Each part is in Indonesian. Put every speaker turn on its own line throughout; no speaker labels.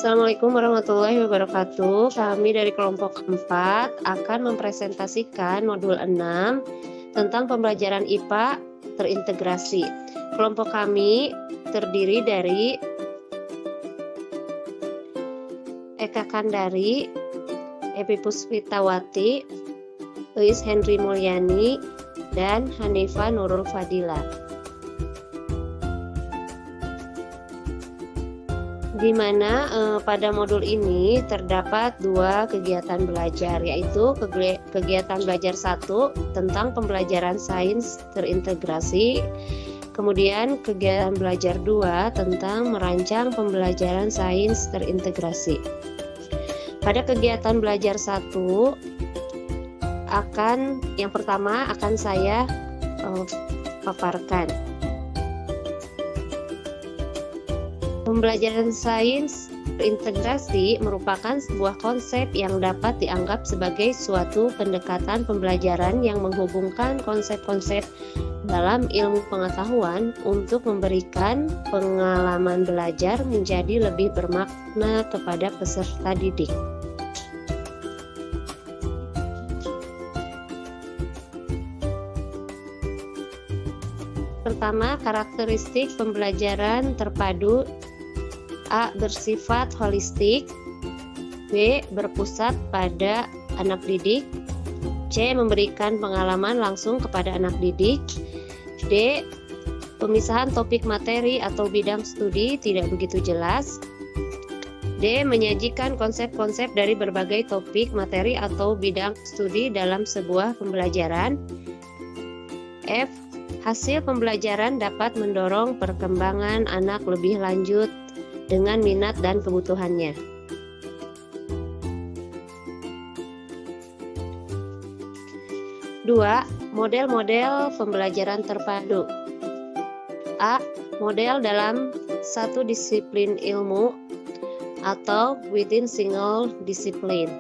Assalamualaikum warahmatullahi wabarakatuh. Kami dari kelompok 4 akan mempresentasikan modul 6 tentang pembelajaran IPA terintegrasi. Kelompok kami terdiri dari Eka Kandari, Epi Puspitawati, Luis Henry Mulyani, dan Hanifa Nurul Fadila. Di mana pada modul ini terdapat 2 kegiatan belajar, yaitu kegiatan belajar 1 tentang pembelajaran sains terintegrasi, kemudian kegiatan belajar 2 tentang merancang pembelajaran sains terintegrasi. Pada kegiatan belajar 1 yang pertama akan saya paparkan. Pembelajaran sains terintegrasi merupakan sebuah konsep yang dapat dianggap sebagai suatu pendekatan pembelajaran yang menghubungkan konsep-konsep dalam ilmu pengetahuan untuk memberikan pengalaman belajar menjadi lebih bermakna kepada peserta didik. Pertama, karakteristik pembelajaran terpadu. A. Bersifat holistik. B. Berpusat pada anak didik. C. Memberikan pengalaman langsung kepada anak didik. D. Pemisahan topik materi atau bidang studi tidak begitu jelas. D. Menyajikan konsep-konsep dari berbagai topik materi atau bidang studi dalam sebuah pembelajaran. F. Hasil pembelajaran dapat mendorong perkembangan anak lebih lanjut dengan minat dan kebutuhannya. Dua, model-model pembelajaran terpadu. A. Model dalam satu disiplin ilmu atau within single discipline.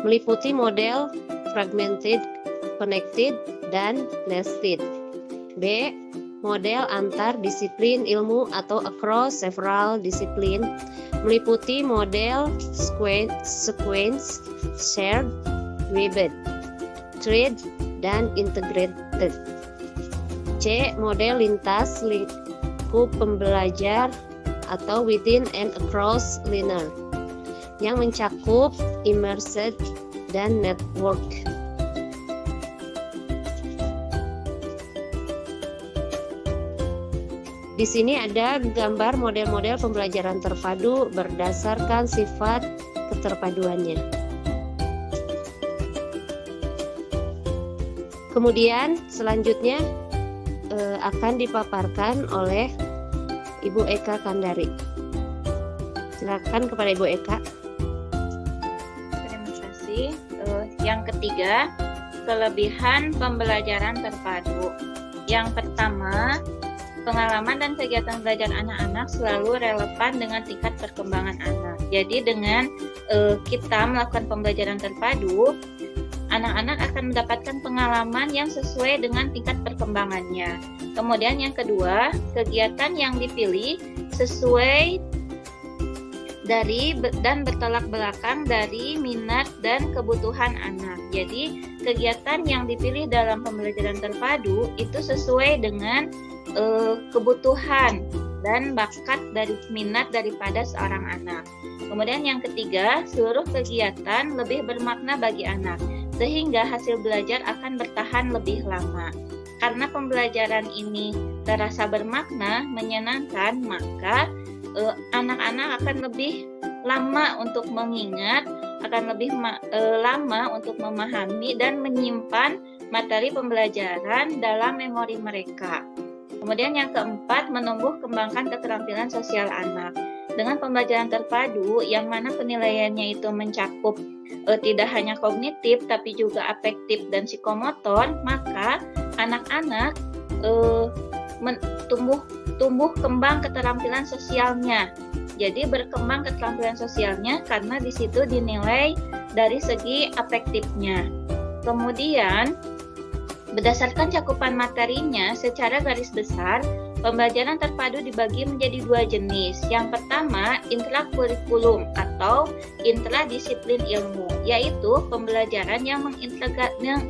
Meliputi model fragmented, connected, dan nested. B. Model antar disiplin ilmu atau across several discipline, meliputi model sequence, shared, webbed, thread, dan integrated. C. Model lintas lingkup pembelajar atau within and across learner, yang mencakup immersed dan network. Di sini ada gambar model-model pembelajaran terpadu berdasarkan sifat keterpaduannya. Kemudian selanjutnya akan dipaparkan oleh Ibu Eka Kandari. Silakan kepada Ibu Eka.
Terima kasih. Yang ketiga, kelebihan pembelajaran terpadu. Yang pertama, pengalaman dan kegiatan belajar anak-anak selalu relevan dengan tingkat perkembangan anak. Jadi dengan kita melakukan pembelajaran terpadu, anak-anak akan mendapatkan pengalaman yang sesuai dengan tingkat perkembangannya. Kemudian yang kedua, kegiatan yang dipilih sesuai dari dan bertolak belakang dari minat dan kebutuhan anak. Jadi kegiatan yang dipilih dalam pembelajaran terpadu itu sesuai dengan kebutuhan dan bakat dari minat daripada seorang anak. Kemudian yang ketiga, seluruh kegiatan lebih bermakna bagi anak, sehingga hasil belajar akan bertahan lebih lama. Karena pembelajaran ini terasa bermakna, menyenangkan, maka anak-anak akan lebih lama untuk mengingat, akan lebih lama untuk memahami dan menyimpan materi pembelajaran dalam memori mereka. Kemudian yang keempat, menumbuh kembangkan keterampilan sosial anak. Dengan pembelajaran terpadu yang mana penilaiannya itu mencakup tidak hanya kognitif tapi juga afektif dan psikomotor, maka anak-anak tumbuh kembang keterampilan sosialnya. Jadi berkembang keterampilan sosialnya karena di situ dinilai dari segi afektifnya. Kemudian berdasarkan cakupan materinya, secara garis besar Pembelajaran terpadu dibagi menjadi dua jenis. Yang pertama, intrakurikulum atau intradisiplin ilmu, yaitu pembelajaran yang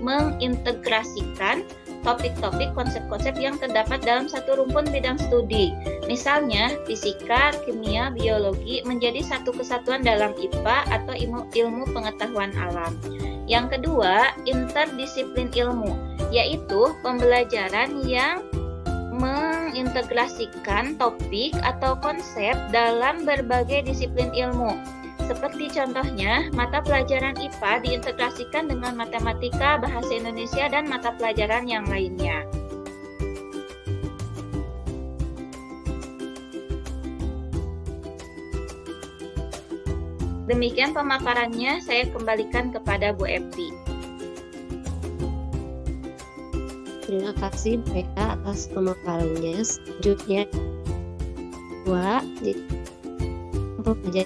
mengintegrasikan topik-topik konsep-konsep yang terdapat dalam satu rumpun bidang studi. Misalnya, fisika, kimia, biologi menjadi satu kesatuan dalam IPA atau ilmu pengetahuan alam. Yang kedua, interdisiplin ilmu, yaitu pembelajaran yang mengintegrasikan topik atau konsep dalam berbagai disiplin ilmu. Seperti contohnya, mata pelajaran IPA diintegrasikan dengan matematika, bahasa Indonesia, dan mata pelajaran yang lainnya. Demikian pemaparannya, saya kembalikan kepada Bu Epi.
Terima kasih BK atas pemaparannya. Selanjutnya untuk menjadi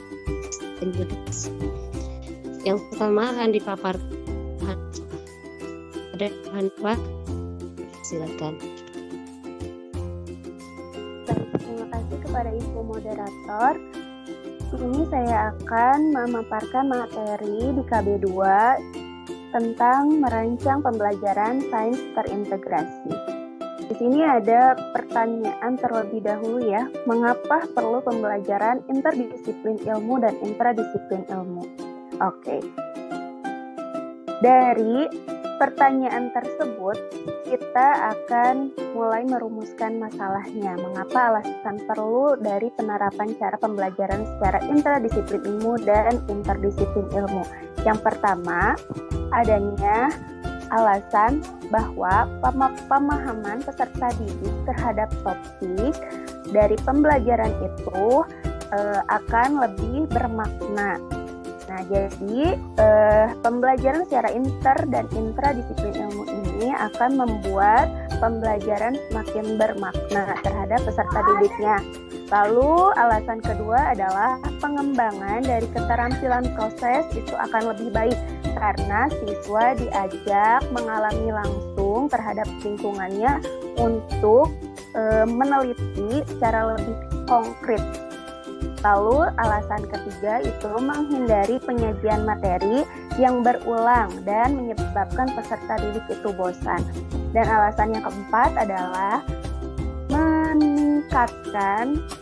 yang pertama akan dipaparkan ada Hanfa. Silakan.
Terima kasih kepada Ibu Moderator. Ini saya akan memaparkan materi di KB2 tentang merancang pembelajaran sains terintegrasi. Di sini ada pertanyaan terlebih dahulu ya, mengapa perlu pembelajaran interdisiplin ilmu dan intradisiplin ilmu? Oke. Dari pertanyaan tersebut, kita akan mulai merumuskan masalahnya. Mengapa alasan perlu dari penerapan cara pembelajaran secara intradisiplin ilmu dan interdisiplin ilmu? Yang pertama, adanya alasan bahwa pemahaman peserta didik terhadap topik dari pembelajaran itu akan lebih bermakna. Nah, jadi pembelajaran secara inter dan intradisiplin ilmu ini akan membuat pembelajaran semakin bermakna terhadap peserta didiknya. Lalu alasan kedua adalah pengembangan dari keterampilan proses itu akan lebih baik karena siswa diajak mengalami langsung terhadap lingkungannya untuk meneliti secara lebih konkret. Lalu alasan ketiga itu menghindari penyajian materi yang berulang dan menyebabkan peserta didik itu bosan. Dan alasan yang keempat adalah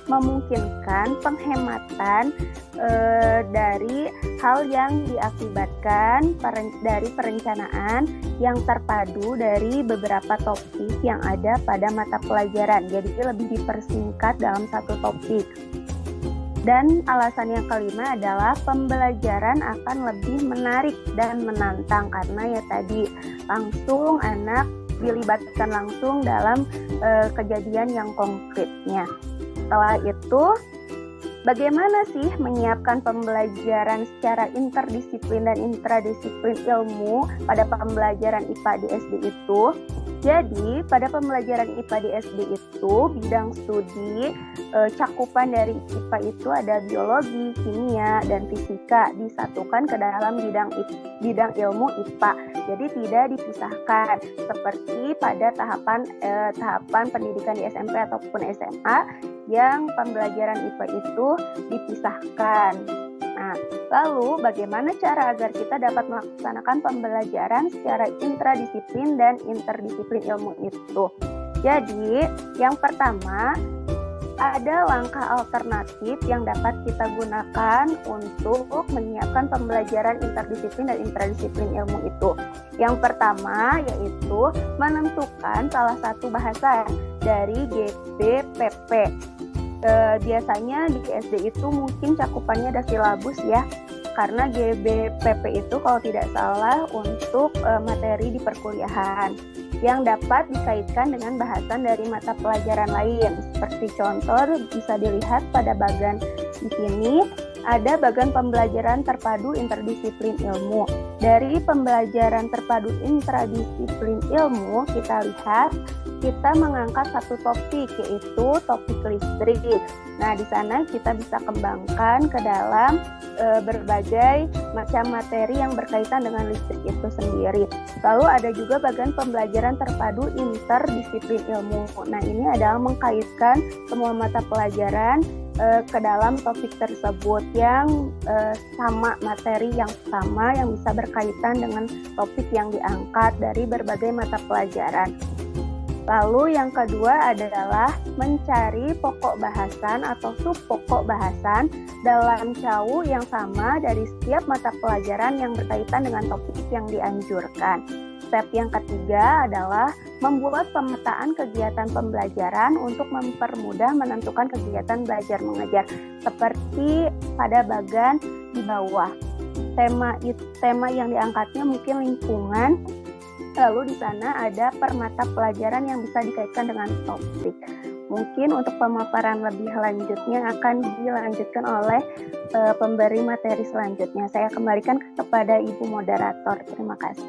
memungkinkan penghematan dari hal yang diakibatkan dari perencanaan yang terpadu dari beberapa topik yang ada pada mata pelajaran. Jadi lebih dipersingkat dalam satu topik. Dan alasan yang kelima adalah pembelajaran akan lebih menarik dan menantang karena ya tadi langsung anak dilibatkan langsung dalam kejadian yang konkretnya. Setelah itu, bagaimana sih menyiapkan pembelajaran secara interdisiplin dan intradisiplin ilmu pada pembelajaran IPA di SD itu? Jadi, pada pembelajaran IPA di SD itu, bidang studi cakupan dari IPA itu ada biologi, kimia, dan fisika disatukan ke dalam bidang ilmu IPA. Jadi tidak dipisahkan seperti pada tahapan pendidikan di SMP ataupun SMA yang pembelajaran IPA itu dipisahkan. Nah, lalu bagaimana cara agar kita dapat melaksanakan pembelajaran secara intradisiplin dan interdisiplin ilmu itu? Jadi, yang pertama, ada langkah alternatif yang dapat kita gunakan untuk menyiapkan pembelajaran interdisiplin dan intradisiplin ilmu itu. Yang pertama yaitu menentukan salah satu bahasa dari GBPP. Biasanya di SD itu mungkin cakupannya ada silabus ya, karena GBPP itu kalau tidak salah untuk materi di perkuliahan yang dapat dikaitkan dengan bahasan dari mata pelajaran lain. Seperti contoh bisa dilihat pada bagan di sini ada bagan pembelajaran terpadu interdisiplin ilmu. Dari pembelajaran terpadu interdisiplin ilmu kita lihat kita mengangkat satu topik yaitu topik listrik. Nah, di sana kita bisa kembangkan ke dalam berbagai macam materi yang berkaitan dengan listrik itu sendiri. Lalu ada juga bagian pembelajaran terpadu interdisiplin ilmu. Nah, ini adalah mengkaitkan semua mata pelajaran ke dalam topik tersebut yang sama, materi yang sama yang bisa berkaitan dengan topik yang diangkat dari berbagai mata pelajaran. Lalu yang kedua adalah mencari pokok bahasan atau subpokok bahasan dalam CAU yang sama dari setiap mata pelajaran yang berkaitan dengan topik yang dianjurkan. Step yang ketiga adalah membuat pemetaan kegiatan pembelajaran untuk mempermudah menentukan kegiatan belajar mengajar seperti pada bagian di bawah. Tema yang diangkatnya mungkin lingkungan. Lalu di sana ada per mata pelajaran yang bisa dikaitkan dengan topik. Mungkin untuk pemaparan lebih lanjutnya akan dilanjutkan oleh pemberi materi selanjutnya. Saya kembalikan kepada Ibu Moderator. Terima kasih.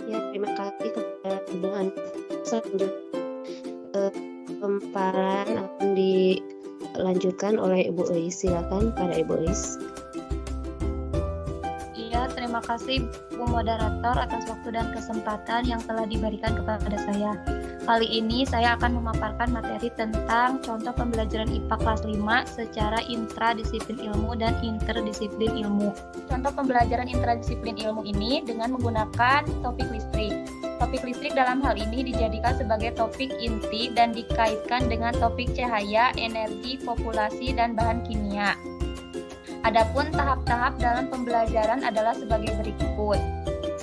Ya, terima kasih kepada Ibu Anda. Selanjutnya pemaparan akan dilanjutkan oleh Ibu Eis. Silakan pada Ibu Eis.
Terima kasih Bu Moderator atas waktu dan kesempatan yang telah diberikan kepada saya. Kali ini saya akan memaparkan materi tentang contoh pembelajaran IPA kelas 5 secara intradisiplin ilmu dan interdisiplin ilmu. Contoh pembelajaran intradisiplin ilmu ini dengan menggunakan topik listrik. Topik listrik dalam hal ini dijadikan sebagai topik inti dan dikaitkan dengan topik cahaya, energi, populasi, dan bahan kimia. Adapun tahap-tahap dalam pembelajaran adalah sebagai berikut.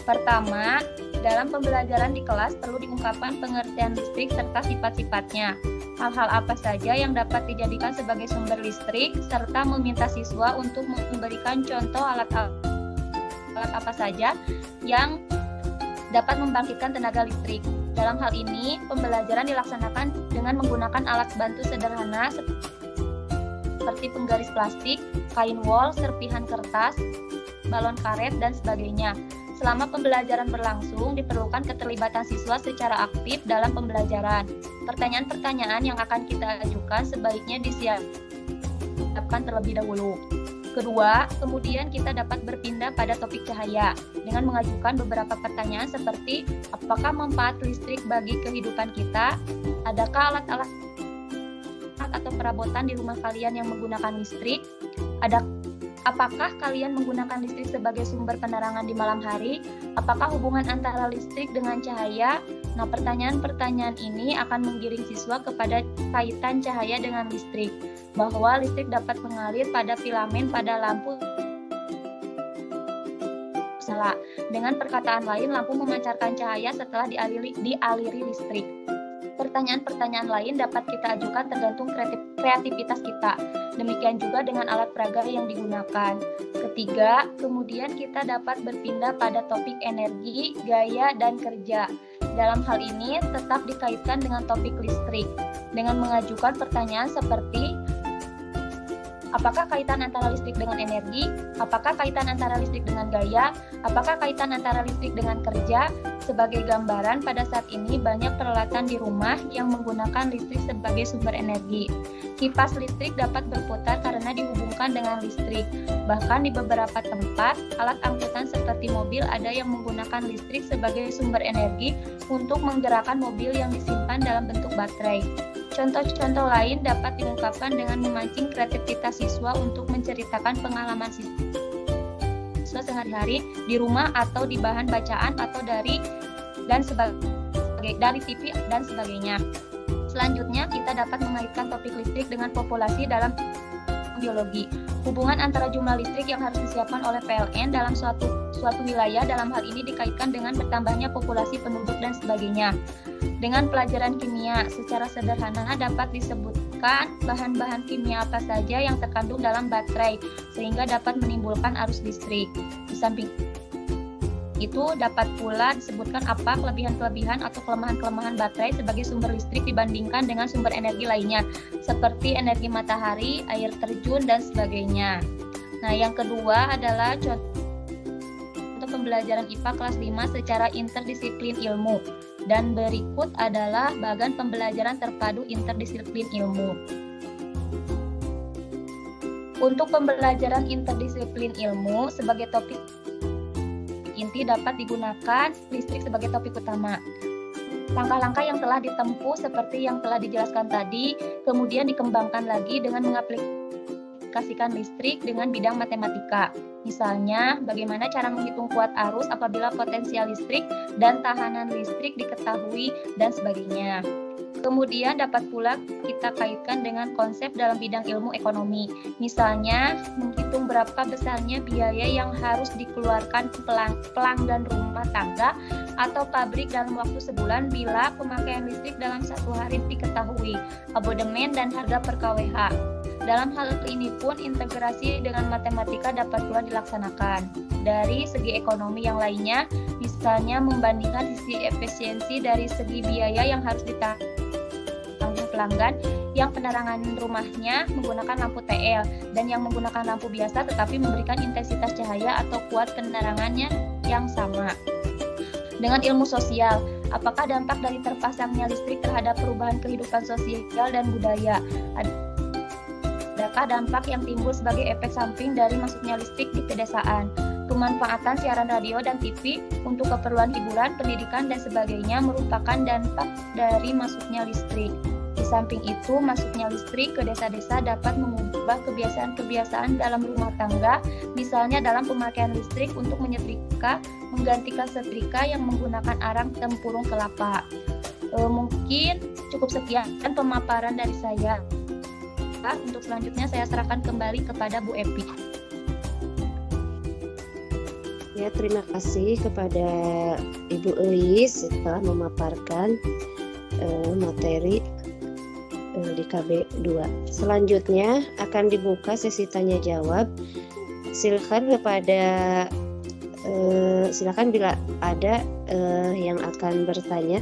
Pertama, dalam pembelajaran di kelas perlu diungkapkan pengertian listrik serta sifat-sifatnya. Hal-hal apa saja yang dapat dijadikan sebagai sumber listrik, serta meminta siswa untuk memberikan contoh alat-alat apa saja yang dapat membangkitkan tenaga listrik. Dalam hal ini, pembelajaran dilaksanakan dengan menggunakan alat bantu sederhana seperti penggaris plastik, kain wol, serpihan kertas, balon karet, dan sebagainya. Selama pembelajaran berlangsung, diperlukan keterlibatan siswa secara aktif dalam pembelajaran. Pertanyaan-pertanyaan yang akan kita ajukan sebaiknya disiapkan terlebih dahulu. Kedua, kemudian kita dapat berpindah pada topik cahaya dengan mengajukan beberapa pertanyaan seperti apakah manfaat listrik bagi kehidupan kita? Adakah alat-alat atau perabotan di rumah kalian yang menggunakan listrik? Apakah kalian menggunakan listrik sebagai sumber penerangan di malam hari? Apakah hubungan antara listrik dengan cahaya? Nah, pertanyaan-pertanyaan ini akan menggiring siswa kepada kaitan cahaya dengan listrik, bahwa listrik dapat mengalir pada filamen pada lampu nyala. Dengan perkataan lain, lampu memancarkan cahaya setelah dialiri listrik. Pertanyaan-pertanyaan lain dapat kita ajukan tergantung kreativitas kita. Demikian juga dengan alat peraga yang digunakan. Ketiga, kemudian kita dapat berpindah pada topik energi, gaya, dan kerja. Dalam hal ini tetap dikaitkan dengan topik listrik dengan mengajukan pertanyaan seperti apakah kaitan antara listrik dengan energi? Apakah kaitan antara listrik dengan gaya? Apakah kaitan antara listrik dengan kerja? Sebagai gambaran, pada saat ini banyak peralatan di rumah yang menggunakan listrik sebagai sumber energi. Kipas listrik dapat berputar karena dihubungkan dengan listrik. Bahkan di beberapa tempat, alat angkutan seperti mobil ada yang menggunakan listrik sebagai sumber energi untuk menggerakkan mobil yang disimpan dalam bentuk baterai. Contoh-contoh lain dapat diungkapkan dengan memancing kreativitas siswa untuk menceritakan pengalaman siswa sehari-hari di rumah atau di bahan bacaan atau dari TV dan sebagainya. Selanjutnya, kita dapat mengaitkan topik listrik dengan populasi dalam biologi. Hubungan antara jumlah listrik yang harus disiapkan oleh PLN dalam suatu wilayah dalam hal ini dikaitkan dengan bertambahnya populasi penduduk dan sebagainya. Dengan pelajaran kimia, secara sederhana dapat disebutkan bahan-bahan kimia apa saja yang terkandung dalam baterai sehingga dapat menimbulkan arus listrik. Di samping itu dapat pula disebutkan apa kelebihan-kelebihan atau kelemahan-kelemahan baterai sebagai sumber listrik dibandingkan dengan sumber energi lainnya seperti energi matahari, air terjun, dan sebagainya. Nah, yang kedua adalah contoh pembelajaran IPA kelas 5 secara interdisiplin ilmu. Dan berikut adalah bagan pembelajaran terpadu interdisiplin ilmu. Untuk pembelajaran interdisiplin ilmu sebagai topik inti dapat digunakan listrik sebagai topik utama. Langkah-langkah yang telah ditempuh seperti yang telah dijelaskan tadi, kemudian dikembangkan lagi dengan mengaplikasikan listrik dengan bidang matematika. Misalnya, bagaimana cara menghitung kuat arus apabila potensial listrik dan tahanan listrik diketahui, dan sebagainya. Kemudian dapat pula kita kaitkan dengan konsep dalam bidang ilmu ekonomi. Misalnya, menghitung berapa besarnya biaya yang harus dikeluarkan pelanggan rumah tangga atau pabrik dalam waktu sebulan bila pemakaian listrik dalam satu hari diketahui, abodemen dan harga per kWh. Dalam hal ini pun integrasi dengan matematika dapat pula dilaksanakan. Dari segi ekonomi yang lainnya, misalnya membandingkan sisi efisiensi dari segi biaya yang harus ditanggung pelanggan yang penerangan rumahnya menggunakan lampu TL dan yang menggunakan lampu biasa tetapi memberikan intensitas cahaya atau kuat penerangannya yang sama. Dengan ilmu sosial, apakah dampak dari terpasangnya listrik terhadap perubahan kehidupan sosial dan budaya? Adakah dampak yang timbul sebagai efek samping dari masuknya listrik di pedesaan? Pemanfaatan siaran radio dan TV untuk keperluan hiburan, pendidikan, dan sebagainya merupakan dampak dari masuknya listrik. Di samping itu, masuknya listrik ke desa-desa dapat mengubah kebiasaan-kebiasaan dalam rumah tangga, misalnya dalam pemakaian listrik untuk menyetrika, menggantikan setrika yang menggunakan arang tempurung kelapa. Mungkin cukup sekian pemaparan dari saya. Untuk selanjutnya saya serahkan kembali kepada Bu Epi.
Ya, terima kasih kepada Ibu Elis telah memaparkan materi di KB 2. Selanjutnya akan dibuka sesi tanya jawab. Silakan bila ada yang akan bertanya.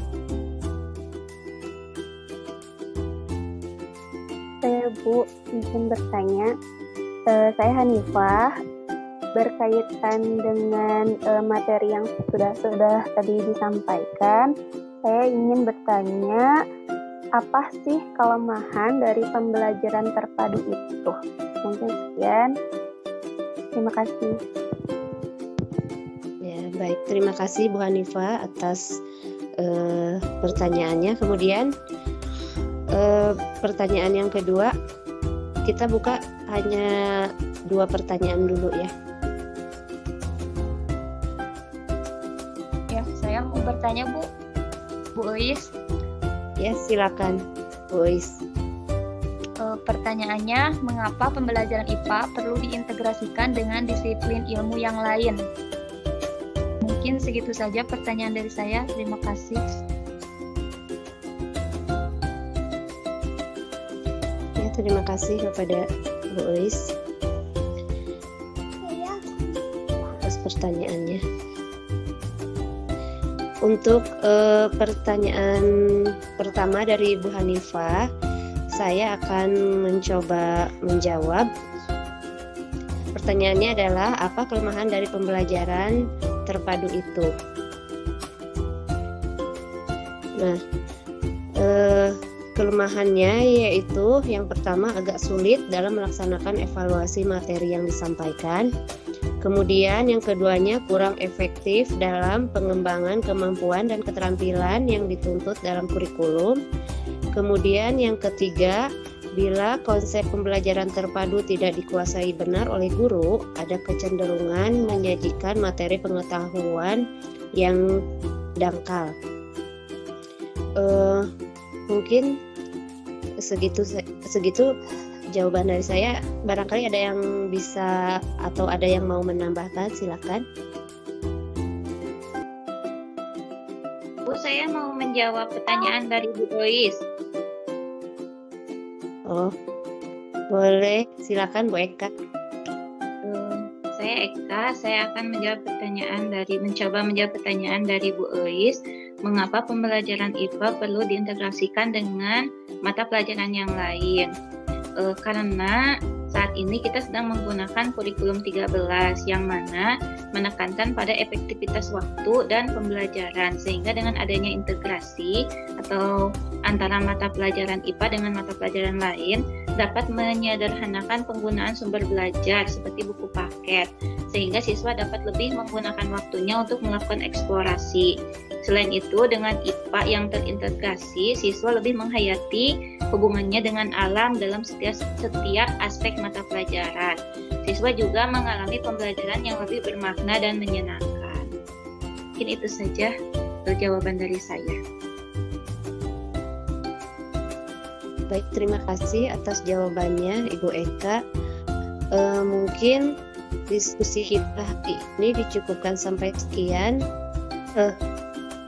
Saya Bu izin bertanya. Saya Hanifah, berkaitan dengan materi yang sudah tadi disampaikan. Saya ingin bertanya, apa sih kelemahan dari pembelajaran terpadu itu? Mungkin sekian. Terima kasih.
Ya, baik. Terima kasih Bu Hanifah atas pertanyaannya. Kemudian pertanyaan yang kedua, kita buka hanya 2 pertanyaan dulu ya.
Ya, saya mau bertanya Bu Elis.
Ya, silakan Bu Elis.
Pertanyaannya, mengapa pembelajaran IPA perlu diintegrasikan dengan disiplin ilmu yang lain? Mungkin segitu saja pertanyaan dari saya. Terima kasih.
Ya, terima kasih kepada Bu Elis atas pertanyaannya. Untuk pertanyaan pertama dari Bu Hanifah, saya akan mencoba menjawab. Pertanyaannya adalah, apa kelemahan dari pembelajaran terpadu itu? Nah, kelemahannya yaitu yang pertama agak sulit dalam melaksanakan evaluasi materi yang disampaikan. Kemudian yang keduanya kurang efektif dalam pengembangan kemampuan dan keterampilan yang dituntut dalam kurikulum. Kemudian yang ketiga, bila konsep pembelajaran terpadu tidak dikuasai benar oleh guru, ada kecenderungan menyajikan materi pengetahuan yang dangkal. Mungkin segitu jawaban dari saya. Barangkali ada yang bisa atau ada yang mau menambahkan, silakan.
Bu, saya mau menjawab pertanyaan dari Bu Elis.
Oh, boleh, silakan Bu Eka.
Saya Eka, saya akan mencoba menjawab pertanyaan dari Bu Elis. Mengapa pembelajaran IPA perlu diintegrasikan dengan mata pelajaran yang lain? Karena saat ini kita sedang menggunakan kurikulum 13 yang mana menekankan pada efektivitas waktu dan pembelajaran, sehingga dengan adanya integrasi atau antara mata pelajaran IPA dengan mata pelajaran lain dapat menyederhanakan penggunaan sumber belajar seperti buku paket, sehingga siswa dapat lebih menggunakan waktunya untuk melakukan eksplorasi. Selain itu, dengan IPA yang terintegrasi, siswa lebih menghayati hubungannya dengan alam dalam setiap aspek mata pelajaran. Siswa juga mengalami pembelajaran yang lebih bermakna dan menyenangkan. Mungkin itu saja jawaban dari saya.
Baik, terima kasih atas jawabannya Ibu Eka. Mungkin diskusi kita hari ini dicukupkan sampai sekian.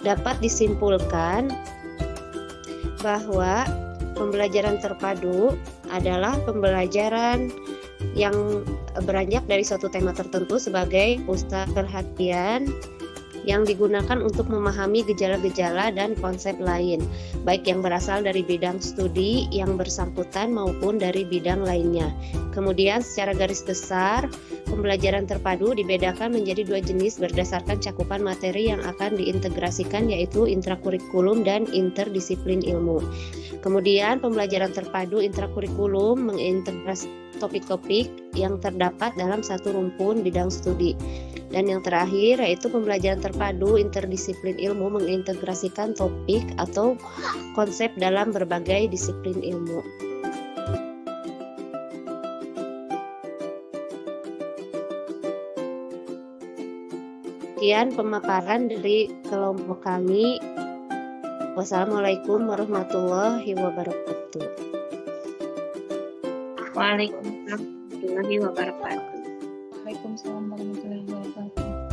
Dapat disimpulkan bahwa pembelajaran terpadu adalah pembelajaran yang beranjak dari suatu tema tertentu sebagai pusat perhatian yang digunakan untuk memahami gejala-gejala dan konsep lain, baik yang berasal dari bidang studi yang bersangkutan maupun dari bidang lainnya. Kemudian secara garis besar, pembelajaran terpadu dibedakan menjadi dua jenis berdasarkan cakupan materi yang akan diintegrasikan, yaitu intrakurikulum dan interdisiplin ilmu. Kemudian pembelajaran terpadu intrakurikulum mengintegrasi topik-topik yang terdapat dalam satu rumpun bidang studi. Dan yang terakhir yaitu pembelajaran terpadu interdisiplin ilmu mengintegrasikan topik atau konsep dalam berbagai disiplin ilmu. Sekian pemaparan dari kelompok kami. Wassalamualaikum warahmatullahi wabarakatuh.
Waalaikumsalam warahmatullahi wabarakatuh.
Waalaikumsalam warahmatullahi wabarakatuh.